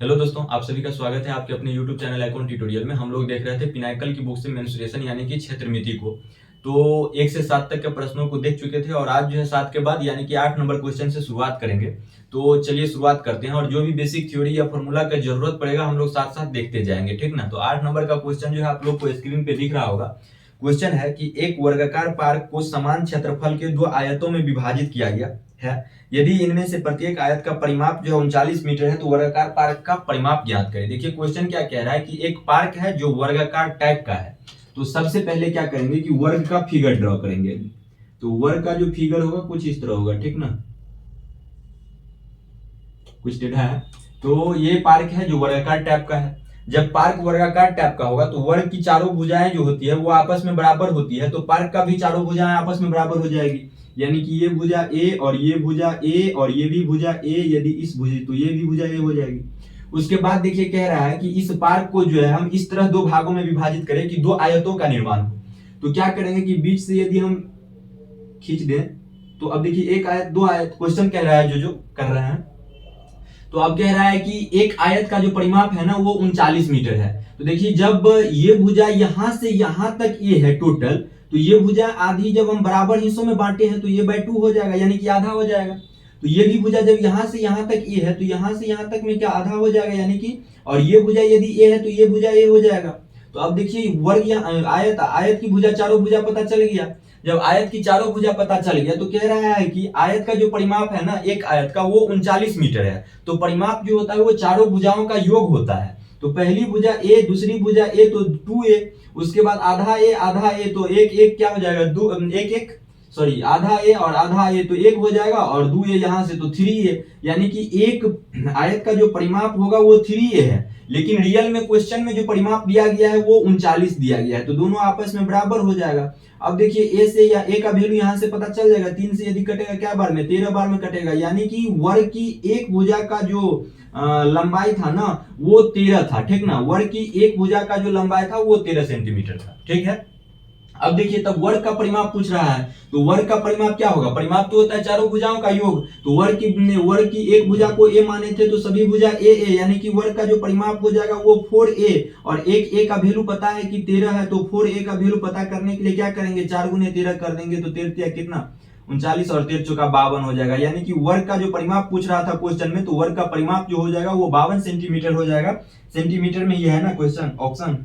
Hello दोस्तों, आप सभी का स्वागत है आपके अपने YouTube चैनल अकाउंट ट्यूटोरियल में। हम लोग देख रहे थे पिनाकल की बुक से मेंस्ट्रुएशन यानी कि क्षेत्रमिति को। तो 1 से 7 तक के प्रश्नों को देख चुके थे और आज जो है 7 के बाद यानी कि 8 नंबर क्वेश्चन से शुरुआत करेंगे। तो चलिए शुरुआत करते हैं और जो भी बेसिक थ्योरी या फॉर्मूला का जरूरत पड़ेगा हम लोग साथ साथ देखते जाएंगे, ठीक ना। तो 8 नंबर का क्वेश्चन जो है आप लोग को स्क्रीन पे दिख रहा होगा। क्वेश्चन है कि एक वर्गाकार पार्क को समान क्षेत्रफल के 2 आयतों में विभाजित किया गया है। यदि इनमें से प्रत्येक आयत का परिमाप जो है 39 मीटर है तो वर्गाकार पार्क का परिमाप ज्ञात करें। देखिए क्वेश्चन क्या कह रहा है कि एक पार्क है जो वर्गाकार टाइप का है। तो सबसे पहले क्या करेंगे कि वर्ग का फिगर ड्रॉ करेंगे। तो वर्ग का जो फिगर होगा कुछ इस तरह होगा, ठीक ना, कुछ टेढ़ा है। तो ये पार्क है जो वर्गाकार टाइप का है। जब पार्क वर्गाकार टाइप का होगा तो वर्ग की चारों भुजाएं जो होती है वो आपस में बराबर होती है, तो पार्क का भी चारों भुजाएं आपस में बराबर हो जाएगी। यानी कि ये भुजा ए और ये भुजा ए और ये भी भुजा ए, यदि इस भुजा तो ये भी भुजा ए हो जाएगी। उसके बाद देखिए कह रहा है कि इस पार्क को जो है हम इस तरह 2 भागों में विभाजित करें कि 2 आयतों का निर्माण हो। तो क्या करेंगे कि बीच से यदि हम खींच दें तो अब देखिए एक आयत 2 आयत क्वेश्चन कह रहा है जो कर रहे हैं। तो अब कह रहा है कि एक आयत का जो परिमाप है ना वो 39 मीटर है। तो देखिए जब ये भुजा यहां से यहां तक ये है टोटल, तो ये भुजा आधी जब हम बराबर हिस्सों में बांटे हैं तो ये बाय 2 हो जाएगा, यानी कि आधा हो जाएगा। तो ये भी भुजा जब यहां से यहां तक ये है तो यहां से यहां तक में क्या आधा हो जाएगा, यानी कि और ये भुजा यदि ए है तो ये भुजा ए हो जाएगा। तो अब देखिए वर्ग या आयत आयत की भुजा चारों भुजा पता चल गया। जब आयत की चारों भुजा पता चल गया तो कह रहा है कि आयत का जो परिमाप है ना एक आयत का वो 39 मीटर है। तो परिमाप जो होता है वो चारों भुजाओं का योग होता है। तो पहली भुजा ए, दूसरी भुजा ए तो 2a, उसके बाद आधा ए तो एक एक क्या हो जाएगा, दो एक एक सॉरी आधा ए और आधा ए तो 1 हो जाएगा और 2a यहां से तो 3a, यानी कि एक आयत का जो परिमाप होगा वो 3a है। लेकिन रियल में क्वेश्चन में जो परिमाप दिया गया है वो 39 दिया गया है, तो दोनों आपस में बराबर हो जाएगा। अब देखिए ए से या ए का वैल्यू यहां से पता चल जाएगा, 3 से यदि कटेगा क्या बार में, 13 बार में कटेगा, यानी कि वर्ग की एक भुजा का जो लंबाई था ना वो 13 था, ठीक ना। वर्ग की एक भुजा का जो लंबाई था वो 13 सेंटीमीटर था, ठीक है। अब देखिए तब वर्ग का परिमाप पूछ रहा है, तो वर्ग का परिमाप क्या होगा, परिमाप तो होता है चारों भुजाओं का योग। तो वर्ग की एक भुजा को ए माने थे तो सभी भुजा ए ए, यानी कि वर्ग का जो परिमाप हो जाएगा वो 4a, और एक ए का वैल्यू पता है कि 13 है, तो 4a का वैल्यू पता करने के लिए क्या करेंगे, 4 गुने 13 कर देंगे तो 13 कितना 39 और 13 चौका 52 हो जाएगा। यानी कि वर्ग का जो परिमाप पूछ रहा था क्वेश्चन में, तो वर्ग का परिमाप जो हो जाएगा वो 52 सेंटीमीटर हो जाएगा। सेंटीमीटर में ये है ना क्वेश्चन ऑप्शन,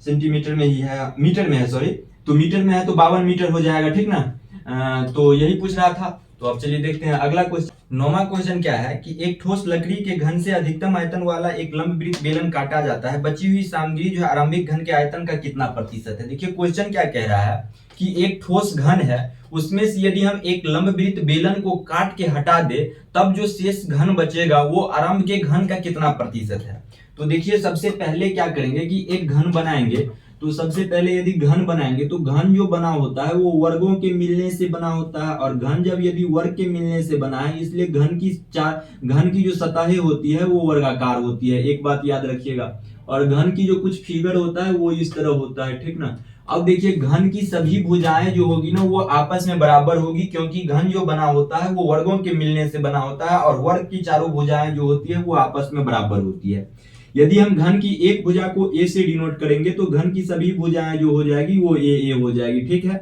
सेंटीमीटर में ही है, मीटर में है सॉरी, तो मीटर में है तो 52 मीटर हो जाएगा, ठीक ना। तो यही पूछ रहा था। तो अब चलिए देखते हैं अगला क्वेश्चन। 9वां क्वेश्चन क्या है कि एक ठोस लकड़ी के घन से अधिकतम आयतन वाला एक लंबवृत्त बेलन काटा जाता है, बची हुई सामग्री जो है आरंभिक घन के आयतन का कितना प्रतिशत है। देखिए क्वेश्चन क्या कह रहा है कि एक ठोस घन है उसमें से यदि हम एक लंबवृत्त बेलन को काट के हटा दे तब जो शेष घन बचेगा वो आरंभ के घन का कितना प्रतिशत है। तो देखिए सबसे पहले क्या करेंगे कि एक घन बनाएंगे। तो सबसे पहले यदि घन बनाएंगे तो घन जो बना होता है वो वर्गों के मिलने से बना होता है, और घन जब यदि वर्ग के मिलने से बना है इसलिए घन की जो सतहें होती है वो वर्गाकार होती है, एक बात याद रखिएगा। और घन की जो कुछ फिगर होता है वो इस तरह होता है, ठीक ना। अब देखिए घन की सभी भुजाएं जो होगी ना वो आपस में बराबर होगी, क्योंकि घन जो बना होता है वो वर्गों के मिलने से बना होता है और वर्ग की चारों भुजाएं जो होती है वो आपस में बराबर होती है। यदि हम घन की एक भुजा को ए से डिनोट करेंगे तो घन की सभी भुजाएं जो हो जाएगी वो ए ए हो जाएगी, ठीक है।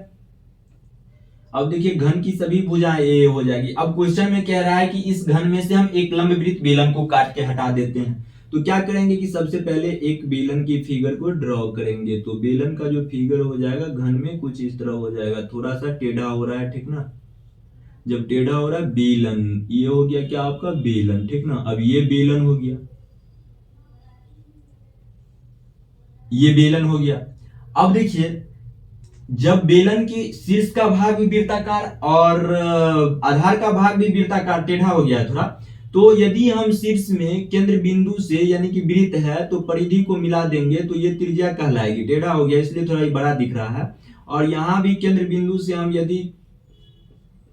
अब देखिए घन की सभी भुजाएं ए ए हो जाएगी। अब क्वेश्चन में कह रहा है कि इस घन में से हम एक लंबवृत्त बेलन को काट के हटा देते हैं। तो क्या करेंगे कि सबसे पहले एक बेलन की फिगर को ड्रॉ करेंगे। तो बेलन का जो फिगर हो जाएगा घन में कुछ इस तरह हो जाएगा, थोड़ा सा टेढ़ा हो रहा है, ठीक ना। जब टेढ़ा हो रहा है बेलन, ये हो गया क्या आपका बेलन, ठीक ना। अब ये बेलन हो गया, ये बेलन हो गया। अब देखिए जब बेलन की शीर्ष का भाग भी वृत्ताकार और आधार का भाग भी वृत्ताकार टेढ़ा हो गया थोड़ा, तो यदि हम शीर्ष में केंद्र बिंदु से यानी कि वृत्त है तो परिधि को मिला देंगे तो ये त्रिज्या कहलाएगी। टेढ़ा हो गया इसलिए थोड़ा बड़ा दिख रहा है। और यहां भी केंद्र बिंदु से हम यदि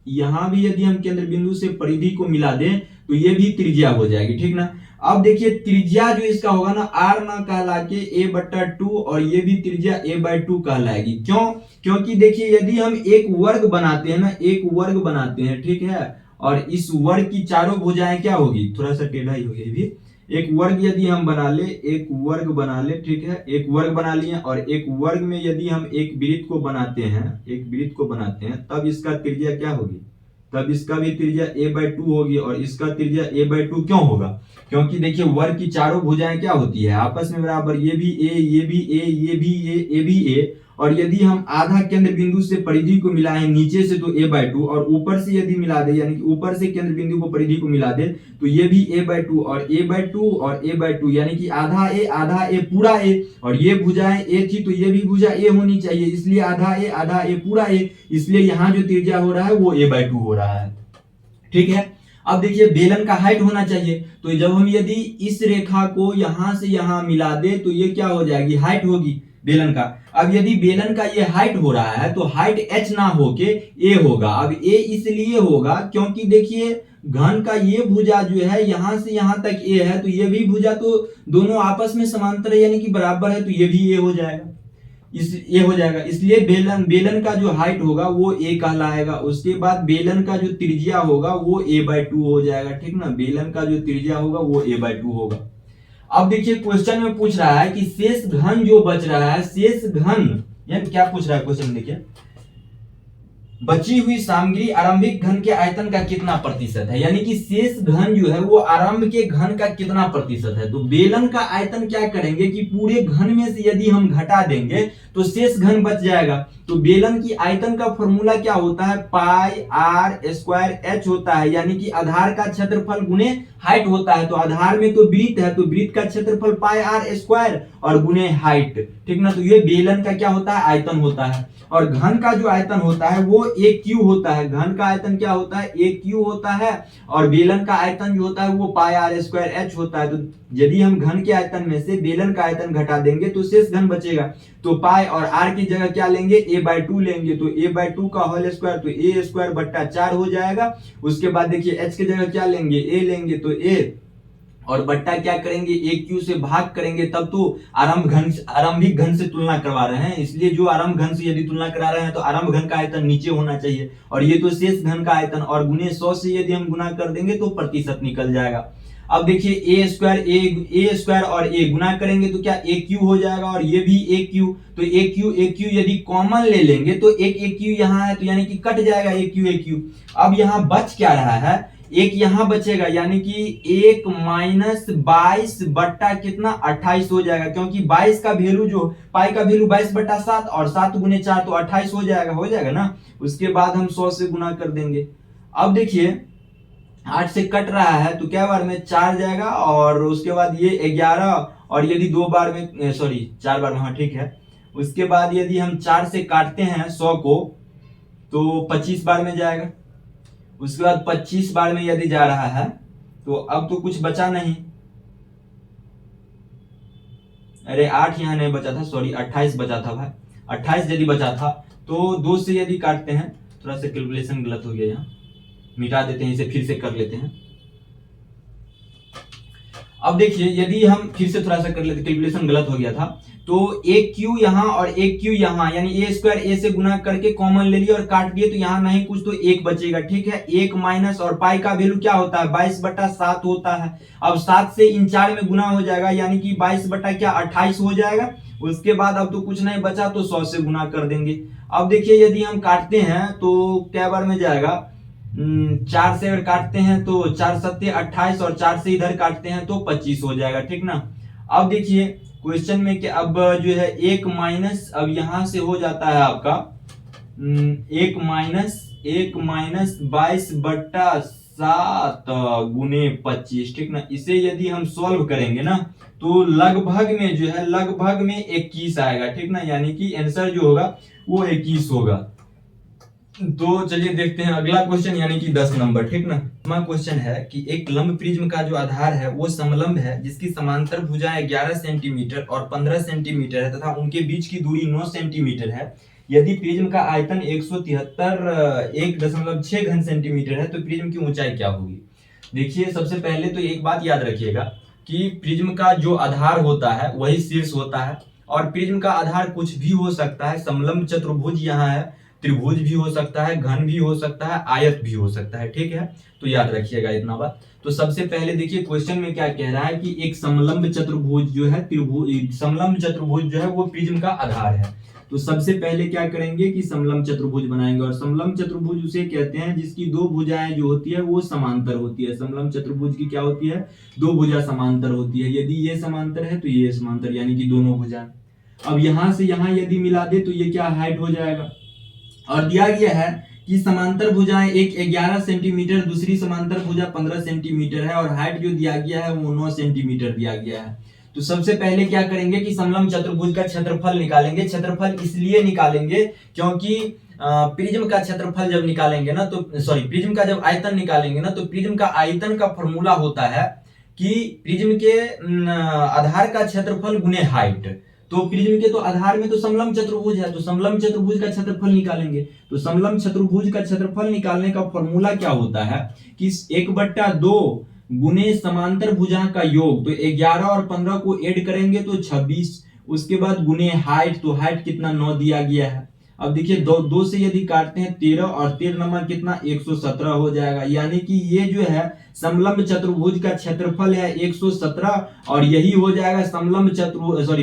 केंद्र बिंदु से परिधि को मिला दें तो ये भी त्रिज्या हो जाएगी, ठीक ना। अब देखिए त्रिज्या जो इसका होगा ना आर ना कहला के a/2, और ये भी त्रिज्या a/2 कहलाएगी। क्यों, क्योंकि देखिए यदि हम एक वर्ग बनाते हैं ना, एक वर्ग बनाते हैं, ठीक है, और इस वर्ग की चारों भुजाएं क्या होगी, थोड़ा सा टेढ़ा ही होगी भी, एक वर्ग यदि हम बना ले, एक वर्ग बना ले, ठीक है, एक वर्ग बना लिए, और एक वर्ग में यदि हम एक वृत्त को बनाते हैं, एक वृत्त को बनाते हैं, तब इसका त्रिज्या क्या होगी, तब इसका भी त्रिज्या a/2 होगी, और इसका त्रिज्या a/2 क्यों होगा, क्योंकि देखिए वर्ग की चारों भुजाएं क्या होती है, आपस में बराबर, ये भी a, ये भी a, ये भी a, ये भी a, और यदि हम आधा केंद्र बिंदु से परिधि को मिलाएं नीचे से तो a/2, और ऊपर से यदि मिला दे, यानी कि ऊपर से केंद्र बिंदु को परिधि को मिला दे तो ये भी a/2 और a/2 और a/2, यानी कि आधा a पूरा a, और ये भुजाएं a थी तो ये भी भुजा a होनी चाहिए, इसलिए आधा a पूरा a, इसलिए यहाँ जो त्रिज्या हो रहा है वो a/2 हो रहा है, ठीक है। अब देखिए बेलन का हाइट होना चाहिए, तो जब हम यदि इस रेखा को यहां से यहां मिला दे तो ये क्या हो जाएगी, हाइट होगी बेलन का। अब यदि बेलन का ये हाइट हो रहा है तो हाइट h ना होके a होगा। अब a इसलिए होगा क्योंकि देखिए घन का ये भुजा जो है यहां से यहां तक a है, तो ये भी भुजा तो दोनों आपस में समांतर है यानी कि बराबर है, तो ये भी a हो जाएगा, ये हो जाएगा, इसलिए बेलन का जो हाइट होगा वो a कहलाएगा। उसके बाद बेलन का जो त्रिज्या होगा वो a/2 हो जाएगा, ठीक ना, बेलन का जो त्रिज्या होगा वो a/2 होगा। अब देखिए क्वेश्चन में पूछ रहा है कि शेष घन जो बच रहा है, शेष घन, यानी क्या पूछ रहा है क्वेश्चन, देखिए बची हुई सामग्री आरंभिक घन के आयतन का कितना प्रतिशत है, यानी कि शेष घन जो है वो आरंभ के घन का कितना प्रतिशत है। तो बेलन का आयतन क्या करेंगे कि पूरे घन में से यदि हम घटा देंगे तो शेष घन बच जाएगा। तो बेलन की आयतन का फॉर्मूला क्या होता है, पाई आर स्क्वायर एच होता है, यानी कि आधार का क्षेत्रफल गुने हाइट होता है। तो आधार में तो वृत्त है तो वृत्त का क्षेत्रफल पाई आर स्क्वायर और गुने हाइट, ठीक ना। तो ये बेलन का क्या होता है, आयतन होता है। और घन का जो आयतन होता है वो AQ होता है, घन का आयतन क्या होता है, AQ होता है, और बेलन का आयतन जो होता है वो पाई आर स्क्वायर एच होता है। तो यदि हम घन के आयतन में से बेलन का आयतन घटा देंगे तो शेष घन बचेगा, तो पाई और आर की जगह क्या लेंगे, a/2 लेंगे, तो a/2 का होल स्क्वायर तो a²/4 हो जाएगा। उसके बाद देखिए h की जगह क्या लेंगे, a लेंगे, तो a और बट्टा क्या करेंगे, AQ से भाग करेंगे, तब तो आरंभिक घन से तुलना करवा रहे हैं, इसलिए जो आरंभ घन से यदि तुलना करा रहे हैं तो आरंभ घन का आयतन नीचे होना चाहिए, और ये तो शेष घन का आयतन, और गुने 100 से यदि हम गुना कर देंगे तो प्रतिशत निकल जाएगा। अब देखिए a स्क्वायर और a गुना करेंगे तो क्या AQ हो जाएगा, और ये भी AQ, तो AQ यदि कॉमन ले लेंगे तो एक AQ यहाँ है तो यानी कि कट जाएगा AQ। अब यहाँ बच क्या रहा है, एक यहाँ बचेगा, यानी कि 1 - 22 बट्टा कितना 28 हो जाएगा, क्योंकि 22 का वैल्यू जो पाई का वैल्यू 22/7 और 7 × 4 तो 28 हो जाएगा ना। उसके बाद हम 100 से गुना कर देंगे। अब देखिए 8 से कट रहा है तो क्या बार में 4 जाएगा, और उसके बाद ये 11, और यदि 2 बार में 4 बार में, हाँ ठीक है। उसके बाद यदि हम 4 से काटते हैं 100 को तो 25 बार में जाएगा। उसके बाद 25 बार में यदि जा रहा है तो अब तो कुछ बचा नहीं, अरे 8 यहाँ नहीं बचा था, 28 बचा था भाई, 28 यदि बचा था तो 2 से यदि काटते हैं, थोड़ा सा कैलकुलेशन गलत हो गया, यहाँ मिटा देते हैं, इसे फिर से कर लेते हैं। अब देखिए यदि हम फिर से थोड़ा सा कर लेते, कैलकुलेशन गलत हो गया था, तो AQ यहाँ और AQ यहाँ, यानी a स्क्वायर a से गुना करके कॉमन ले लिया और काट दिए, तो यहाँ नहीं कुछ तो 1 बचेगा, ठीक है। 1 माइनस, और पाई का वैल्यू क्या होता है 22/7 होता है। अब 7 से इन 4 में गुना हो जाएगा, यानी कि 22/28 हो जाएगा। उसके बाद अब तो कुछ नहीं बचा तो 100 से गुना कर देंगे। अब देखिए यदि हम काटते हैं तो क्या बार में जाएगा, 4 से अगर काटते हैं तो 4 × 7 = 28, और 4 से इधर काटते हैं तो 25 हो जाएगा, ठीक ना। अब देखिए क्वेश्चन में कि अब जो है 1 माइनस, अब यहां से हो जाता है आपका 1 माइनस 22/7 गुने 25, ठीक ना। इसे यदि हम सॉल्व करेंगे ना तो लगभग में जो है लगभग में 21 आएगा, ठीक ना, यानी कि आंसर जो होगा वो 21 होगा। तो चलिए देखते हैं अगला क्वेश्चन, यानी कि 10 नंबर, ठीक ना। क्वेश्चन है कि एक लंब प्रिज्म का जो आधार है वो समलंब है, जिसकी समांतर भुजाएं 11 सेंटीमीटर और 15 सेंटीमीटर है तथा उनके बीच की दूरी 9 सेंटीमीटर है। यदि प्रिज्म का आयतन 173.1.6 घन सेंटीमीटर है तो प्रिज्म की ऊंचाई क्या होगी। देखिए सबसे पहले तो एक बात याद रखिएगा कि प्रिज्म का जो आधार होता है वही शीर्ष होता है, और प्रिज्म का आधार कुछ भी हो सकता है। समलंब चतुर्भुज यहाँ है त्रिभुज भी हो सकता है, घन भी हो सकता है, आयत भी हो सकता है, ठीक है। तो याद रखिएगा इतना बात। तो सबसे पहले देखिए क्वेश्चन में क्या कह रहा है कि एक समलंब चतुर्भुज जो है समलंब चतुर्भुज जो है वो प्रिज्म का आधार है। तो सबसे पहले क्या करेंगे कि समलंब चतुर्भुज बनाएंगे, और समलंब चतुर्भुज उसे कहते हैं जिसकी दो भुजाएं जो होती है वो समांतर होती है। समलंब चतुर्भुज की क्या होती है, दो भुजा समांतर होती है। यदि ये समांतर है तो ये समांतर, यानी कि दोनों भुजाएं। अब यहां से यहां यदि मिला दे तो ये क्या हाइट हो जाएगा। और दिया गया है कि समांतर भुजाएं एक 11 सेंटीमीटर, दूसरी समांतर भुजा 15 सेंटीमीटर है, और हाइट जो दिया गया है वो 9 सेंटीमीटर दिया गया है। तो सबसे पहले क्या करेंगे कि समलंब चतुर्भुज का क्षेत्रफल निकालेंगे। क्षेत्रफल इसलिए निकालेंगे क्योंकि प्रिज्म का क्षेत्रफल जब निकालेंगे ना, तो प्रिज्म का जब आयतन निकालेंगे ना, तो प्रिज्म का आयतन का फॉर्मूला होता है कि प्रिज्म के आधार का क्षेत्रफल गुने हाइट। तो प्रिज्म के तो आधार में तो समलंब चतुर्भुज है, तो समलंब चतुर्भुज का क्षेत्रफल निकालेंगे। तो समलंब चतुर्भुज का क्षेत्रफल निकालने का फॉर्मूला क्या होता है कि 1/2 गुने समांतर भुजा का योग, तो 11 और 15 को ऐड करेंगे तो 26, उसके बाद गुने हाइट, तो हाइट कितना 9 दिया गया है। अब देखिए दो से यदि काटते हैं 13, और 13 नंबर कितना 117 हो जाएगा। यानी कि ये जो है समलंब चतुर्भुज का क्षेत्रफल है 117, और यही हो जाएगा समलंब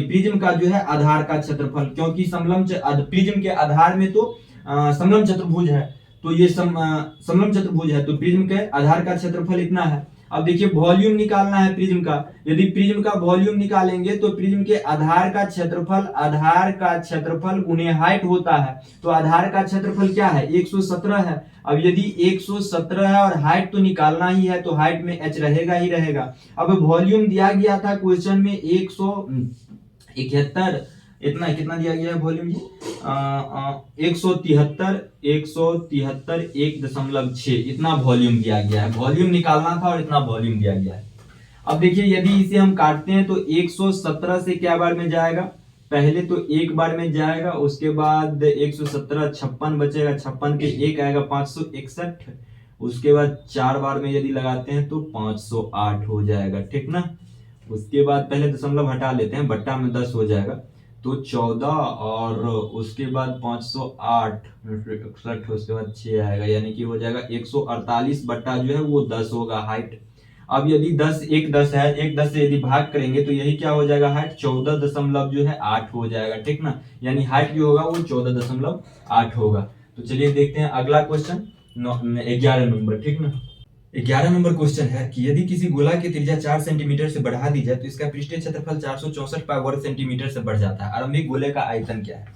प्रिज्म का जो है आधार का क्षेत्रफल, क्योंकि प्रिज्म के आधार में तो समलंब चतुर्भुज है, तो ये समलंब चतुर्भुज है, तो प्रिज्म के आधार का क्षेत्रफल इतना है। अब देखिए वॉल्यूम निकालना है प्रिज्म का। यदि प्रिज्म का वॉल्यूम निकालेंगे तो प्रिज्म के आधार का क्षेत्रफल गुने हाइट होता है। तो आधार का क्षेत्रफल क्या है 117 है। अब यदि 117 है और हाइट तो निकालना ही है, तो हाइट में h रहेगा ही रहेगा। अब वॉल्यूम दिया गया था क्वेश्चन में 171, इतना कितना दिया गया है वॉल्यूम जी 173 1.6 इतना वॉल्यूम दिया गया है। वॉल्यूम निकालना था और इतना वॉल्यूम दिया गया है। अब देखिए यदि इसे हम काटते हैं तो 117 से क्या बार में जाएगा, पहले तो एक बार में जाएगा, उसके बाद 117 56 बचेगा, 56 के एक आएगा 561, उसके बाद 4 बार में यदि लगाते हैं तो 508 हो जाएगा, ठीक ना। उसके बाद पहले दशमलव हटा लेते हैं, बट्टा में 10 हो जाएगा, तो 14, और उसके बाद 508 61, उसके बाद 6 आएगा, यानी कि हो जाएगा 148 बट्टा जो है वो 10 होगा हाइट। अब यदि 10 है, 1 10 से यदि भाग करेंगे तो यही क्या हो जाएगा हाइट 14.8 हो जाएगा, ठीक ना। यानी हाइट जो होगा वो 14.8 होगा। तो चलिए देखते हैं अगला क्वेश्चन 11 नंबर, ठीक ना। 11 नंबर क्वेश्चन है कि यदि किसी गोला की त्रिज्या 4 सेंटीमीटर से बढ़ा दी जाए तो इसका पृष्ठीय क्षेत्रफल 464 पाई वर्ग सेंटीमीटर से बढ़ जाता है। आरंभिक गोले का आयतन क्या है।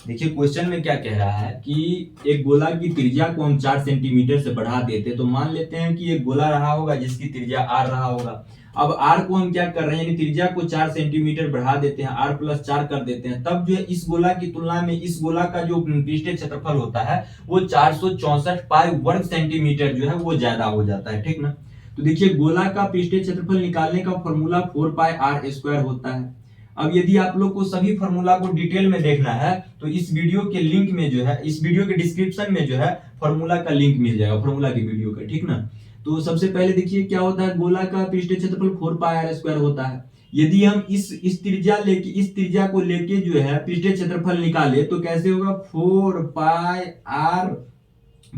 देखिए क्वेश्चन में क्या कह रहा है कि एक गोला की त्रिज्या को हम 4 सेंटीमीटर से बढ़ा देते, तो मान लेते हैं कि एक गोला रहा होगा जिसकी त्रिज्या r रहा होगा। अब r को हम क्या कर रहे हैं, यानी त्रिज्या को 4 सेंटीमीटर बढ़ा देते हैं, r+4 कर देते हैं, तब जो है इस गोला की तुलना में इस गोला का जो पृष्ठीय क्षेत्रफल होता है वो 464 पाई वर्ग सेंटीमीटर जो है वो ज्यादा हो जाता है, ठीक ना। तो देखिए गोला का पृष्ठीय क्षेत्रफल निकालने का फॉर्मूला 4 पाई r² होता है। अब यदि आप लोग को सभी फॉर्मूला को डिटेल में देखना है तो इस वीडियो के लिंक में जो है, इस वीडियो के डिस्क्रिप्शन में जो है फॉर्मूला का लिंक मिल जाएगा, फॉर्मूला की वीडियो का, ठीक ना। तो सबसे पहले देखिए क्या होता है, गोला का पृष्ठीय क्षेत्रफल 4 पाई r² होता है। यदि हम इस त्रिज्या को लेके जो है पृष्ठीय क्षेत्रफल निकाले तो कैसे होगा 4 पाई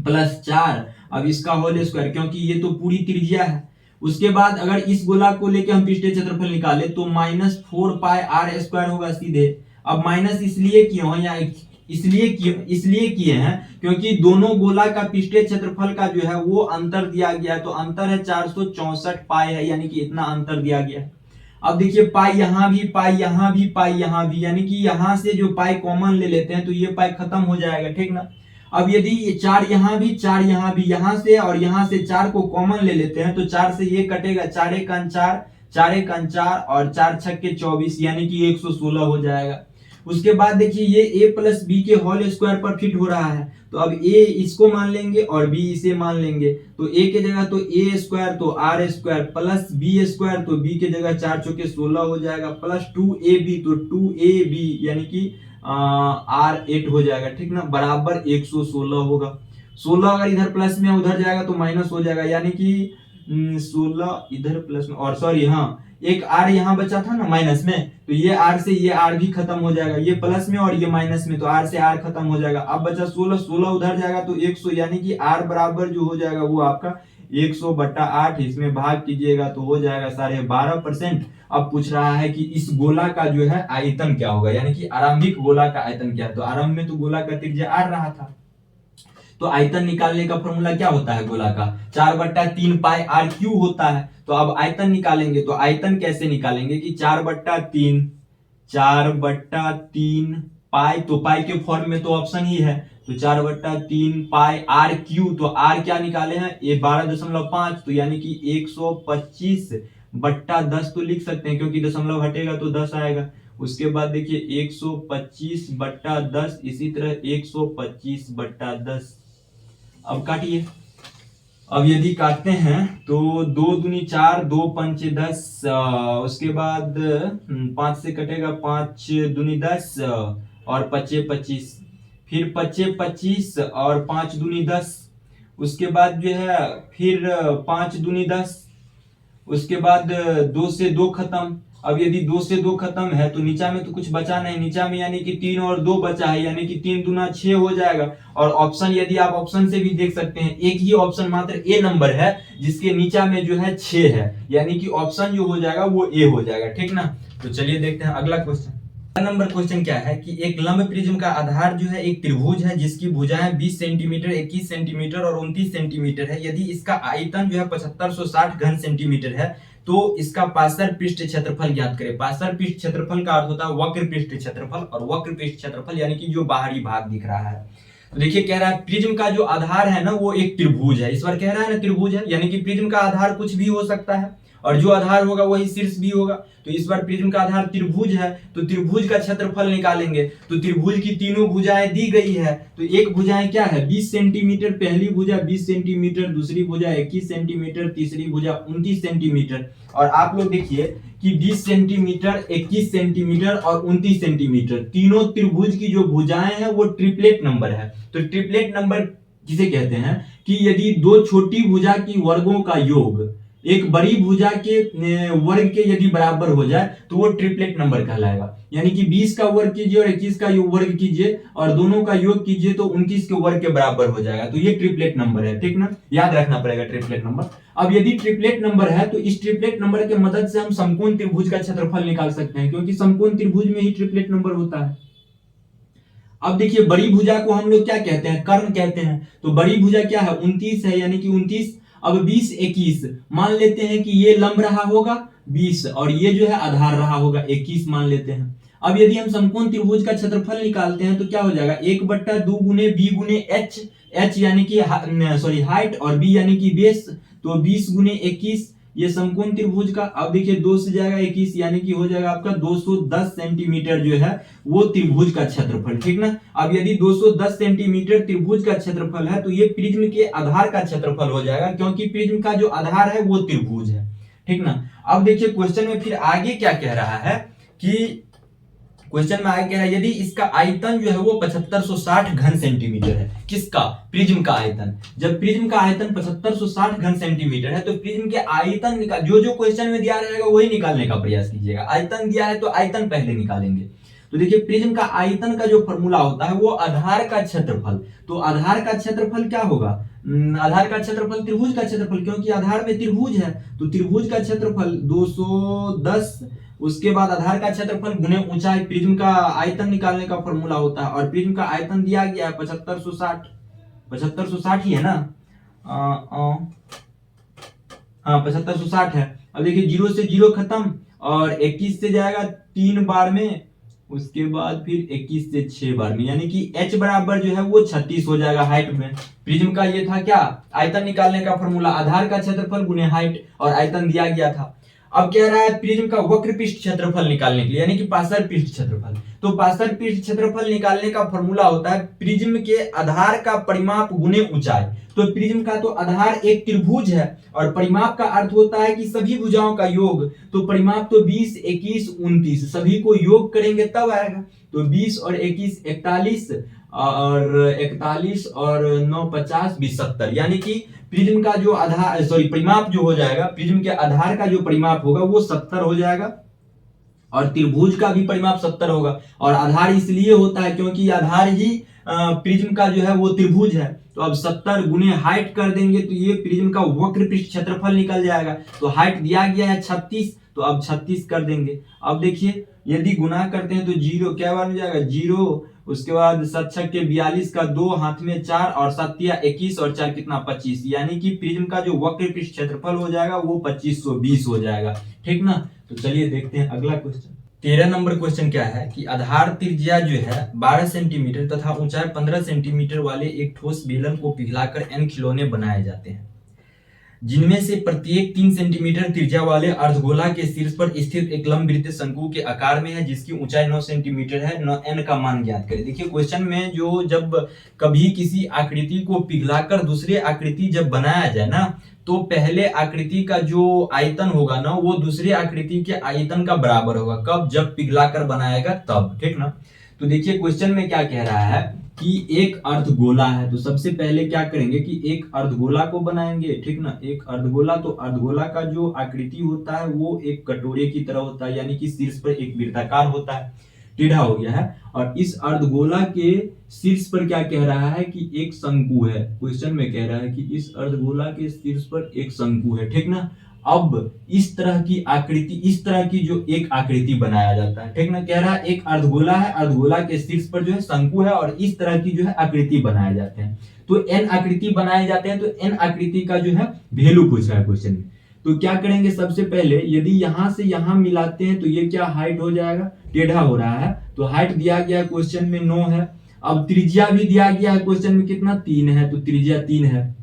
r+4, अब इसका होल स्क्वायर, क्योंकि ये तो पूरी त्रिज्या है। उसके बाद अगर इस गोला को लेके हम पृष्ठीय क्षेत्रफल निकाले तो -4 पाई r² होगा सीधे। अब माइनस इसलिए क्यों है, या इसलिए किए हैं क्योंकि दोनों गोला का पृष्ठीय क्षेत्रफल का जो है वो अंतर दिया गया है, तो अंतर है 464 पाई है, यानी कि इतना अंतर दिया गया है। अब देखिए पाई यहाँ भी, पाई यहाँ भी, पाई यहाँ भी, यानी कि यहाँ से जो पाई कॉमन ले लेते हैं तो ये पाई खत्म हो जाएगा, ठीक ना। अब यदि ये 4 यहाँ भी, 4 यहाँ भी, यहाँ से और यहाँ से 4 को कॉमन ले लेते हैं तो 4 से ये कटेगा, 4 1 4, 4 1 4 और 4 6 24, यानी कि 116 हो जाएगा। उसके बाद देखिए ये a+b के होल स्क्वायर पर फिट हो रहा है, तो अब a इसको मान लेंगे और b इसे मान लेंगे, तो a के जगह तो a² तो r² प्लस b² तो b के जगह 4 चौके 16 हो जाएगा, प्लस 2ab तो 2ab यानी कि r8 हो जाएगा, ठीक ना, बराबर 116 होगा। 16 अगर इधर प्लस में उधर जाएगा तो माइनस हो जाएगा, यानी कि 16 इधर प्लस में, और सॉरी हाँ एक आर यहाँ बचा था ना माइनस में, तो ये आर से ये आर भी खत्म हो जाएगा, ये प्लस में और ये माइनस में, तो आर से आर खत्म हो जाएगा। अब बचा 16, 16 उधर जाएगा तो 100, यानी कि आर बराबर जो हो जाएगा वो आपका 100/8, इसमें भाग कीजिएगा तो हो जाएगा 12.5%। अब पूछ रहा है कि इस गोला का जो है आयतन क्या होगा, यानी कि आरंभिक गोला का आयतन क्या है। तो आरंभ में तो गोला का त्रिज्या आर रहा था, तो आयतन निकालने का फॉर्मूला क्या होता है गोला का, 4/3 पाई आर क्यू होता है। तो अब आयतन निकालेंगे, तो आयतन कैसे निकालेंगे कि 4/3 पाई, तो पाई के फॉर्म में तो ऑप्शन ही है, तो 4/3 पाई आर क्यू, तो आर क्या निकाले हैं, ये 12.5, तो यानी कि 125/10 तो लिख सकते हैं, क्योंकि दशमलव हटेगा तो 10 आएगा। उसके बाद देखिए 125/10, इसी तरह 125/10। अब काटिए। अब यदि काटते हैं तो 2 दूनी 4, 2 पंचे 10, उसके बाद 5 से कटेगा, 5 दूनी 10 और 5 25, फिर 5 25 और 5 दूनी 10, उसके बाद जो है फिर 5 दूनी 10, उसके बाद 2 से 2 खत्म। अब यदि 2 से 2 खत्म है तो नीचा में तो कुछ बचा नहीं, नीचा में यानी कि 3 और 2 बचा है, यानी कि 3 दूना 6 हो जाएगा। और ऑप्शन यदि आप ऑप्शन से भी देख सकते हैं, एक ही ऑप्शन मात्र ए नंबर है जिसके नीचा में जो है 6 है, यानी कि ऑप्शन जो हो जाएगा वो ए हो जाएगा, ठीक ना। तो चलिए देखते हैं अगला क्वेश्चन। नंबर क्वेश्चन क्या है कि एक लंब प्रिज्म का आधार जो है एक त्रिभुज है जिसकी भुजाएं 20 सेंटीमीटर, 21 सेंटीमीटर और 29 सेंटीमीटर है। यदि इसका आयतन जो है 7560 घन सेंटीमीटर है तो इसका पार्श्व पृष्ठ क्षेत्रफल ज्ञात करें। पार्श्व पृष्ठ क्षेत्रफल का अर्थ होता है वक्र पृष्ठ क्षेत्रफल, और वक्र पृष्ठ क्षेत्रफल यानी कि जो बाहरी भाग दिख रहा है। तो देखिए कह रहा है प्रिज्म का जो आधार है ना वो एक त्रिभुज है, इस बार कह रहा है ना त्रिभुज है, यानी कि प्रिज्म का आधार कुछ भी हो सकता है और जो आधार होगा वही शीर्ष भी होगा। तो इस बार प्रिज्म का आधार त्रिभुज है, तो त्रिभुज का क्षेत्रफल निकालेंगे। तो त्रिभुज की तीनों भुजाएं दी गई है, तो एक भुजाएं क्या है 20 सेंटीमीटर, पहली भुजा 20 सेंटीमीटर, दूसरी भुजा 21 सेंटीमीटर, तीसरी भुजा 29 सेंटीमीटर। और आप लोग देखिए कि 20 सेंटीमीटर, 21 सेंटीमीटर और 29 सेंटीमीटर तीनों त्रिभुज की जो भुजाएं हैं वो ट्रिपलेट नंबर है। तो ट्रिपलेट नंबर किसे कहते हैं कि यदि दो छोटी भुजा की वर्गों का योग एक बड़ी भुजा के वर्ग के यदि बराबर हो जाए तो वो ट्रिपलेट नंबर कहलाएगा। यानी कि 20 का वर्ग कीजिए और 21 का वर्ग कीजिए और दोनों का योग कीजिए तो 29 के वर्ग के बराबर हो जाएगा, तो ये ट्रिपलेट नंबर है, ठीक ना, याद रखना पड़ेगा ट्रिपलेट नंबर। अब यदि ट्रिपलेट नंबर है तो इस ट्रिपलेट नंबर के मदद से हम समकोण त्रिभुज का क्षेत्रफल निकाल सकते हैं, क्योंकि समकोण त्रिभुज में ही ट्रिपलेट नंबर होता है। अब देखिए बड़ी भुजा को हम लोग क्या कहते हैं, कर्ण कहते हैं। तो बड़ी भुजा क्या है 29 है, यानी कि 29। अब 20 21 मान लेते हैं कि ये लंब रहा होगा 20 और ये जो है आधार रहा होगा 21 मान लेते हैं। अब यदि हम समकोण त्रिभुज का क्षेत्रफल निकालते हैं तो क्या हो जाएगा 1/2 गुने बी गुने एच, एच यानी कि हाइट और बी यानी कि बेस, तो 20 गुने 21 ये समकोण त्रिभुज का। अब देखिए 2 से जाएगा 21 यानी कि हो जाएगा आपका 210 सेंटीमीटर जो है वो त्रिभुज का क्षेत्रफल, ठीक ना। अब यदि 210 सेंटीमीटर त्रिभुज का क्षेत्रफल है तो ये प्रिज्म के आधार का क्षेत्रफल हो जाएगा, क्योंकि प्रिज्म का जो आधार है वो त्रिभुज है, ठीक ना। अब देखिए क्वेश्चन में फिर आगे क्या कह रहा है कि क्वेश्चन में आगे कह रहा है यदि इसका आयतन जो है वो 7560 घन सेंटीमीटर है, किसका, प्रिज्म का आयतन। जब प्रिज्म का आयतन 7560 घन सेंटीमीटर है तो प्रिज्म के आयतन निकाल, जो क्वेश्चन में दिया रहेगा वही निकालने का प्रयास कीजिएगा। आयतन दिया है तो आयतन पहले निकालेंगे। तो देखिए प्रिज्म का आयतन का जो फॉर्मूला होता है वो आधार का क्षेत्रफल, तो आधार का क्षेत्रफल क्या होगा, आधार का क्षेत्रफल त्रिभुज का क्षेत्रफल, क्योंकि आधार में त्रिभुज है तो त्रिभुज का क्षेत्रफल 210, उसके बाद आधार का क्षेत्रफल गुने ऊंचाई, प्रिज्म का आयतन निकालने का फॉर्मूला होता है। और प्रिज्म का आयतन दिया गया है 7560 ही है ना, हाँ 7560 है। अब देखिए 0 से 0 खत्म और 21 से जाएगा 3 बार में, उसके बाद फिर 21 से 6 बार में, यानी कि h बराबर जो है वो 36 हो जाएगा हाइट में। प्रिज्म का ये था क्या, आयतन निकालने का फॉर्मूला, आधार का क्षेत्रफल गुने हाइट और आयतन दिया गया था। अब कह रहा है प्रिज्म का वक्र पृष्ठ क्षेत्रफल निकालने के लिए, यानी कि पार्श्व पृष्ठ क्षेत्रफल। तो पार्श्व पृष्ठ क्षेत्रफल निकालने का फॉर्मूला होता है प्रिज्म के आधार का परिमाप गुने ऊंचाई। तो प्रिज्म का तो आधार एक त्रिभुज है और परिमाप का अर्थ होता है कि सभी भुजाओं का योग, तो परिमाप तो 20 21 29 सभी को योग करेंगे तब आएगा, तो 20 और 21 41 और 41 और 9 50 20 70, यानी कि प्रिज्म का जो आधार परिमाप जो हो जाएगा, प्रिज्म के आधार का जो परिमाप होगा वो 70 हो जाएगा, और त्रिभुज का भी परिमाप 70 होगा। और आधार इसलिए होता है क्योंकि आधार ही प्रिज्म का जो है वो त्रिभुज है। तो अब 70 गुने हाइट कर देंगे तो ये प्रिज्म का वक्र पृष्ठ क्षेत्रफल निकल जाएगा। तो हाइट दिया गया है 36, तो अब 36 कर देंगे। अब देखिए यदि गुना करते हैं तो जीरो क्या बार हो जाएगा, जीरो, उसके बाद 7 छक के 42 का 2, हाथ में 4 और 7 या 21 और 4 कितना 25, यानी कि प्रिज्म का जो वक्र पृष्ठ क्षेत्रफल हो जाएगा वो 2520 हो जाएगा। ठीक ना। तो चलिए देखते हैं अगला क्वेश्चन। 13 नंबर क्वेश्चन क्या है कि आधार त्रिज्या जो है 12 सेंटीमीटर तथा ऊंचाई 15 सेंटीमीटर वाले एक ठोस बेलन को पिघलाकर n खिलौने बनाए जाते हैं, जिनमें से प्रत्येक 3 सेंटीमीटर त्रिज्या वाले अर्धगोला के शीर्ष पर स्थित एक लंबवृत्तीय शंकु के आकार में है, जिसकी ऊंचाई 9 सेंटीमीटर है। n का मान ज्ञात करें। देखिए क्वेश्चन में जो जब कभी किसी आकृति को पिघलाकर दूसरे आकृति जब बनाया जाए ना, तो पहले आकृति का जो आयतन होगा ना वो दूसरे आकृति के आयतन का बराबर होगा। कब? जब पिघलाकर बनाएगा तब। ठीक ना। तो देखिए क्वेश्चन में क्या कह रहा है कि एक अर्धगोला है, तो सबसे पहले क्या करेंगे कि एक अर्धगोला को बनाएंगे। ठीक ना। एक अर्धगोला, तो अर्धगोला का जो आकृति होता है वो एक कटोरे की तरह होता है, यानी कि शीर्ष पर एक वृत्ताकार होता है, टेढ़ा हो गया है। और इस अर्धगोला के शीर्ष पर क्या कह रहा है कि एक शंकु है। क्वेश्चन में कह रहा है कि इस अर्धगोला के शीर्ष पर एक शंकु है। ठीक ना। अब इस तरह की आकृति, इस तरह की जो एक आकृति बनाया जाता है। ठीक ना। कह रहा है एक अर्धगोला है, अर्धगोला के शीर्ष पर जो है शंकु है और इस तरह की जो है आकृति बनाए जाते हैं। तो एन आकृति बनाए जाते हैं, तो एन आकृति का जो है वैल्यू पूछ रहा है क्वेश्चन में। तो क्या करेंगे, सबसे पहले यदि यहां से यहां मिलाते हैं तो ये क्या हाइट हो जाएगा, टेढ़ा हो रहा है, तो हाइट दिया गया है क्वेश्चन में 9 है। अब त्रिज्या भी दिया गया है क्वेश्चन में कितना, 3 है, तो त्रिज्या 3 है।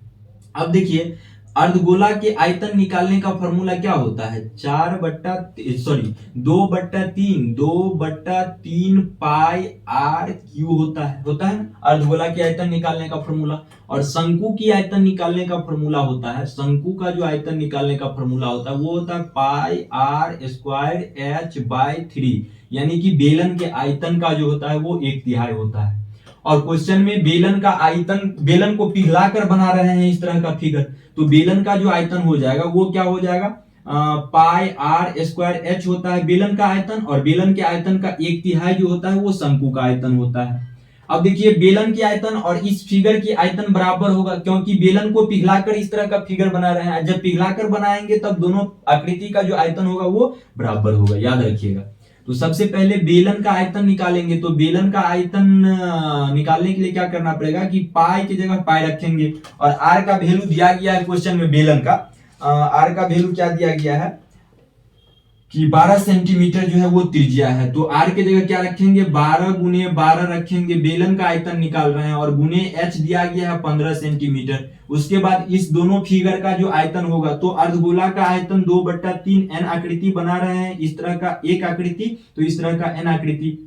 अब देखिए अर्धगोला के आयतन निकालने का फॉर्मूला क्या होता है, 2/3 पाई आर क्यू होता है ना अर्धगोला के आयतन निकालने का फॉर्मूला। और शंकु की आयतन निकालने का फॉर्मूला होता है, शंकु का जो आयतन निकालने का फॉर्मूला होता है वो होता है पाई आर स्क्वायर h/3, यानी कि बेलन के आयतन का जो होता है वो 1/3 होता है। और क्वेश्चन में बेलन का आयतन, बेलन को पिघलाकर बना रहे हैं इस तरह का फिगर, तो बेलन का जो आयतन हो जाएगा वो क्या हो जाएगा, पाई आर स्क्वायर एच होता है बेलन का आयतन, और बेलन के आयतन का 1/3 जो होता है वो शंकु का आयतन होता है। अब देखिए बेलन के आयतन और इस फिगर के आयतन बराबर होगा, क्योंकि बेलन को पिघलाकर इस तरह का फिगर बना रहे हैं। जब पिघलाकर बनाएंगे तब दोनों आकृति का जो आयतन होगा वो बराबर होगा, याद रखिएगा। तो सबसे पहले बेलन का आयतन निकालेंगे, तो बेलन का आयतन निकालने के लिए क्या करना पड़ेगा कि पाई की जगह पाई रखेंगे, और आर का वैल्यू दिया गया है क्वेश्चन में बेलन का, आर का वैल्यू क्या दिया गया है कि 12 सेंटीमीटर जो है वो त्रिज्या है। तो आर की जगह क्या रखेंगे, 12 गुने 12 रखेंगे, बेलन का आयतन निकाल रहे हैं, और गुने एच दिया गया है 15 सेंटीमीटर। उसके बाद इस दोनों फिगर का जो आयतन होगा, तो अर्धगोला का आयतन 2/3 एन आकृति बना रहे हैं, इस तरह का एक आकृति, तो इस तरह का एन आकृति।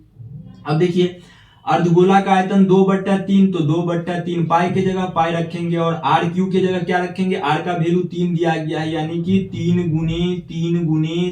अब देखिए अर्धगोला का आयतन 2/3, तो 2/3 पाई की जगह पाई रखेंगे, और आर क्यू की जगह क्या रखेंगे, आर का वैल्यू 3 दिया गया है, यानी कि 3 गुने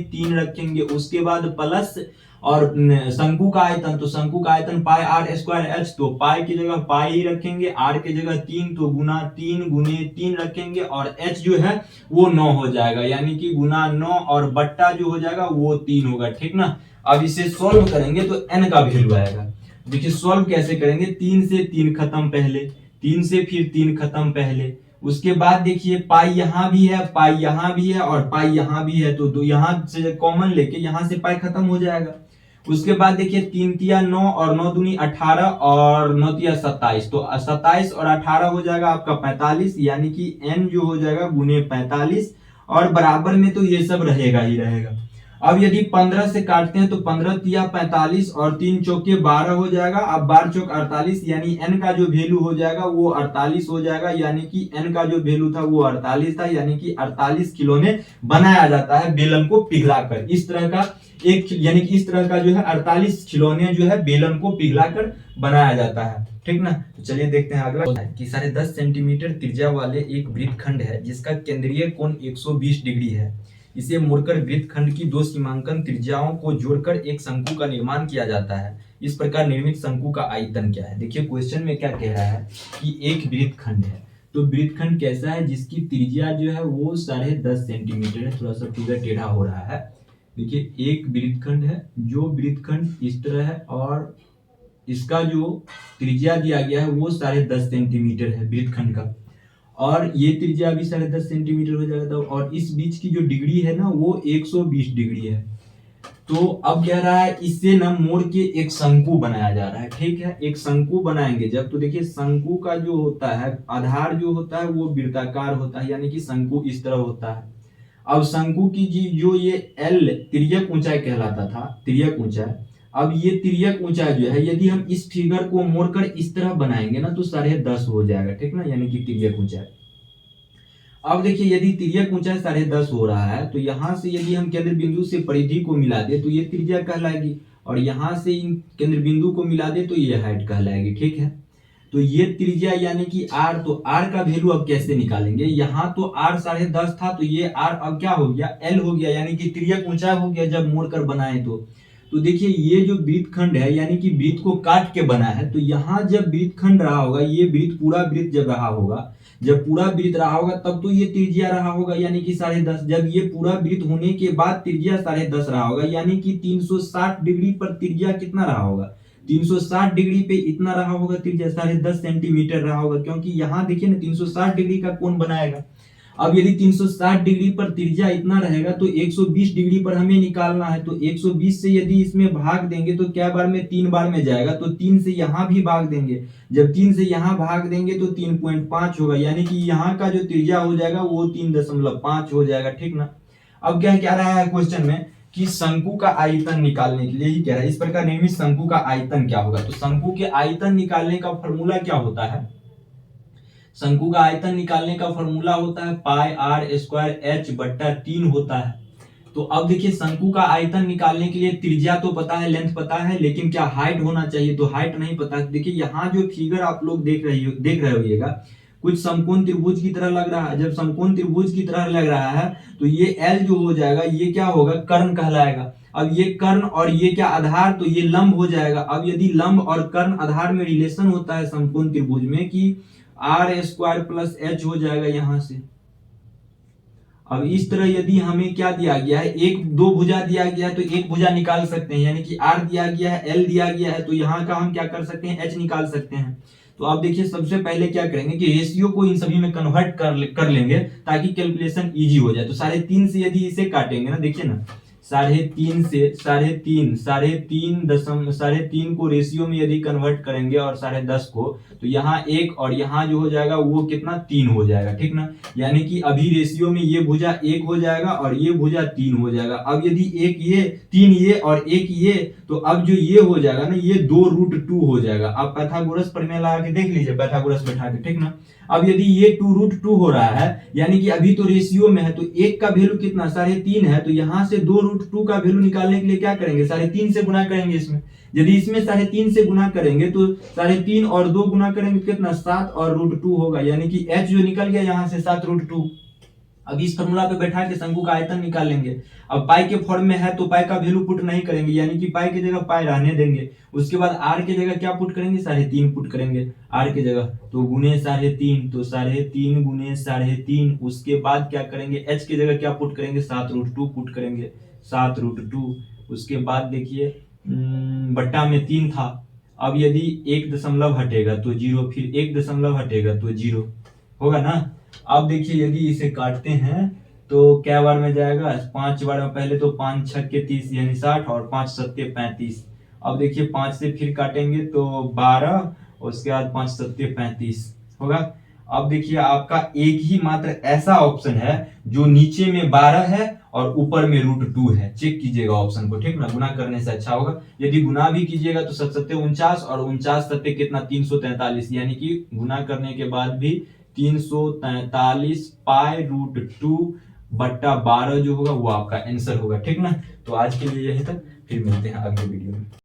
3 रखेंगे। उसके बाद प्लस और शंकु का आयतन, तो शंकु का आयतन पाई आर स्क्वायर एच, तो पाई की जगह पाई ही रखेंगे, आर की जगह 3, तो गुना 3 गुने 3 रखेंगे, और एच जो है वो 9 हो जाएगा, यानी कि गुना 9 और बट्टा जो हो जाएगा वो 3 होगा। ठीक ना। अब इसे सॉल्व करेंगे तो एन का वैल्यू आएगा। देखिए सॉल्व कैसे करेंगे, 3 से 3 खत्म पहले, 3 से फिर 3 खत्म पहले, उसके बाद देखिए पाई यहाँ भी है, पाई यहाँ भी है, और पाई यहाँ भी है, तो यहाँ से कॉमन लेके यहाँ से पाई खत्म हो जाएगा। उसके बाद देखिए 3 तिया 9 और 9 दूनी 18 और 9 तिया 27, तो 27 और 18 हो जाएगा आपका 45, यानी कि n जो हो जाएगा गुने 45, और बराबर में तो ये सब रहेगा ही रहेगा। अब यदि 15 से काटते हैं तो 15 तिया 45 और 3 चौके 12 हो जाएगा। अब 12 चौक 48, यानी n का जो वैल्यू हो जाएगा वो 48 हो जाएगा, यानी कि n का जो वैल्यू था वो 48 था, यानी कि 48 खिलौने बनाया जाता है बेलन को पिघलाकर। इस तरह का एक, यानी कि इस तरह का जो है 48 खिलौने जो है बेलन को पिघलाकर बनाया जाता है। ठीक ना। तो चलिए देखते हैं अगला कि 10.5 सेंटीमीटर त्रिज्या वाले एक वृत्तखंड है जिसका केंद्रीय कोण 120 डिग्री है। इसे मोड़कर वृत्तखंड की दो सीमांकन त्रिज्याओं को जोड़कर एक शंकु का निर्माण किया जाता है। इस प्रकार निर्मित शंकु का आयतन क्या है? देखिए क्वेश्चन में क्या कह रहा है कि एक वृत्तखंड है, तो वृत्तखंड कैसा है जिसकी त्रिज्या जो है वो 10.5 सेंटीमीटर है। थोड़ा सा फिगर टेढ़ा हो रहा है। देखिए एक वृत्तखंड है, जो वृत्तखंड इस तरह है और इसका जो त्रिज्या दिया गया है वो 10.5 सेंटीमीटर है वृत्तखंड का, और ये त्रिज्या भी 10.5 सेंटीमीटर हो जाएगा। और इस बीच की जो डिग्री है ना वो 120 डिग्री है। तो अब कह रहा है इससे ना मोड़ के एक शंकु बनाया जा रहा है। ठीक है, एक शंकु बनाएंगे जब, तो देखिए शंकु का जो होता है आधार जो होता है वो वृत्ताकार होता है, यानी कि शंकु इस तरह होता है। अब शंकु की जो ये एल तिर्यक ऊंचाई कहलाता था, तिर्यक ऊंचाई, अब ये तिर्यक ऊंचाई जो है यदि हम इस फिगर को मोड़कर इस तरह बनाएंगे ना तो 10.5 हो जाएगा। ठीक ना, यानी कि तिर्यक ऊंचाई। अब देखिए यदि तिर्यक ऊंचाई 10.5 हो रहा है तो यहां से यदि हम केंद्र बिंदु से परिधि को मिला दे तो ये त्रिज्या कहलाएगी, और यहां से इन केंद्र बिंदु को मिला दे तो ये हाइट कहलाएगी। ठीक है, तो ये त्रिज्या यानी कि r, तो r का वैल्यू अब कैसे निकालेंगे? यहाँ तो r 10.5 था, तो ये r अब क्या हो गया? l हो गया, यानी कि तिर्यक ऊंचाई हो गया जब मोड़कर बनाए तो देखिए ये जो वृत्तखंड है यानी कि वृत्त को काट के बना है, तो यहाँ जब वृत्तखंड रहा होगा, ये वृत्त पूरा वृत्त जब रहा होगा, जब पूरा वृत्त रहा होगा तब तो ये त्रिज्या रहा होगा यानी कि 10.5। जब ये पूरा वृत्त होने के बाद त्रिज्या 10.5 रहा होगा, यानी कि 360 डिग्री पर त्रिज्या कितना रहा होगा? 360 डिग्री पे इतना रहा होगा त्रिज्या, 10.5 सेंटीमीटर रहा होगा, क्योंकि यहाँ देखिए ना 360 डिग्री का कोण बनाएगा। अब यदि 360 डिग्री पर त्रिज्या इतना रहेगा तो 120 डिग्री पर हमें निकालना है, तो 120 से यदि इसमें भाग देंगे तो क्या बार में? 3 बार में जाएगा, तो 3 से यहाँ भी भाग देंगे। जब 3 से यहाँ भाग देंगे तो 3.5 होगा, यानी कि यहाँ का जो त्रिज्या हो जाएगा वो 3.5 हो जाएगा। ठीक ना, अब क्या कह रहा है क्वेश्चन में कि शंकु का आयतन निकालने के लिए ही कह रहा है इस प्रकार निर्मित शंकु का आयतन क्या होगा। तो शंकु के आयतन निकालने का फॉर्मूला क्या होता है? शंकु का आयतन निकालने का फॉर्मूला होता है पाई r स्क्वायर h बट्टा 3 होता है। तो अब देखिए शंकु का आयतन निकालने के लिए त्रिज्या तो पता है, लेंथ पता है, लेकिन क्या हाइट होना चाहिए? तो हाइट नहीं पता। देखिए यहाँ जो फिगर आप लोग देख रहे होइएगा, कुछ समकोण त्रिभुज की तरह लग रहा है। जब समकोण त्रिभुज की तरह लग रहा है तो ये L जो हो जाएगा ये क्या होगा? कर्ण कहलाएगा। अब ये कर्ण और ये क्या आधार, तो ये लंब हो जाएगा। अब यदि लंब और कर्ण आधार में रिलेशन होता है समकोण त्रिभुज में कि r स्क्वायर प्लस h हो जाएगा यहां से। अब इस तरह यदि हमें क्या दिया गया है, एक दो भुजा दिया गया है तो एक भुजा निकाल सकते हैं, यानी कि r दिया गया है, l दिया गया है, तो यहाँ का हम क्या कर सकते हैं? h निकाल सकते हैं। तो अब देखिए सबसे पहले क्या करेंगे कि रेशियो को इन सभी में कन्वर्ट कर लेंगे ताकि कैलकुलेशन इजी हो जाए। तो 3.5 से यदि इसे काटेंगे ना, देखिए ना 3.5 से 3.5 को रेशियो में यदि कन्वर्ट करेंगे और 10.5 को, तो यहाँ 1 और यहाँ जो हो जाएगा वो कितना? 3 हो जाएगा। ठीक ना, यानी कि अभी रेशियो में ये भुजा 1 हो जाएगा और ये भुजा 3 हो जाएगा। अब यदि 1 ये 3 ये और 1 ये, तो अब जो ये हो जाएगा ना ये 2√2 हो जाएगा। आप पाइथागोरस प्रमेय लगा के देख लीजिए, पाइथागोरस बैठा के। ठीक ना, अब यदि ये 2√2 हो रहा है यानी कि अभी तो रेशियो में है, तो 1 का वैल्यू कितना? 3.5 है, तो यहाँ से 2√2 का वैल्यू निकालने के लिए क्या करेंगे? 3.5 से गुना करेंगे इसमें। यदि इसमें 3.5 से गुना करेंगे तो 3.5 और 2 गुना करेंगे कितना? 7 और √2 होगा, यानी कि h जो निकल गया यहाँ से 7√2। अब इस फॉर्मूला पे बैठा के शंकु का आयतन निकालेंगे। अब पाई के फॉर्म में है तो पाई का वैल्यू पुट नहीं करेंगे, यानी कि पाई की जगह पाई रहने देंगे। उसके बाद r की जगह क्या पुट करेंगे? 3.5 पुट करेंगे r की जगह, तो गुने 3.5, तो 3.5 गुने 3.5। उसके बाद क्या करेंगे? h की जगह क्या पुट करेंगे? 7√2 पुट करेंगे, 7√2। उसके बाद देखिए बट्टा में 3 था। अब यदि 1 दशमलव हटेगा तो 0, फिर 1 दशमलव हटेगा तो 0 होगा ना। अब देखिए यदि इसे काटते हैं तो क्या बार में जाएगा? 5 बार में। पहले तो 5 छक्के 30 यानी 60 और 5 सत्ते 35। अब देखिए 5 से फिर काटेंगे तो 12, उसके बाद 5 सत्ते 35 होगा। अब देखिए आपका एक ही मात्र ऐसा ऑप्शन है जो नीचे में 12 है और ऊपर में √2 है। चेक कीजिएगा ऑप्शन को। ठीक ना, गुना करने से अच्छा होगा। यदि गुना भी कीजिएगा तो 7 सत्ते 49 और 49 सत्ते कितना? 343, यानी कि गुना करने के बाद भी 343 पाई √2 बट्टा 12 जो होगा वो आपका आंसर होगा। ठीक ना, तो आज के लिए यही तक, फिर मिलते हैं अगले वीडियो में।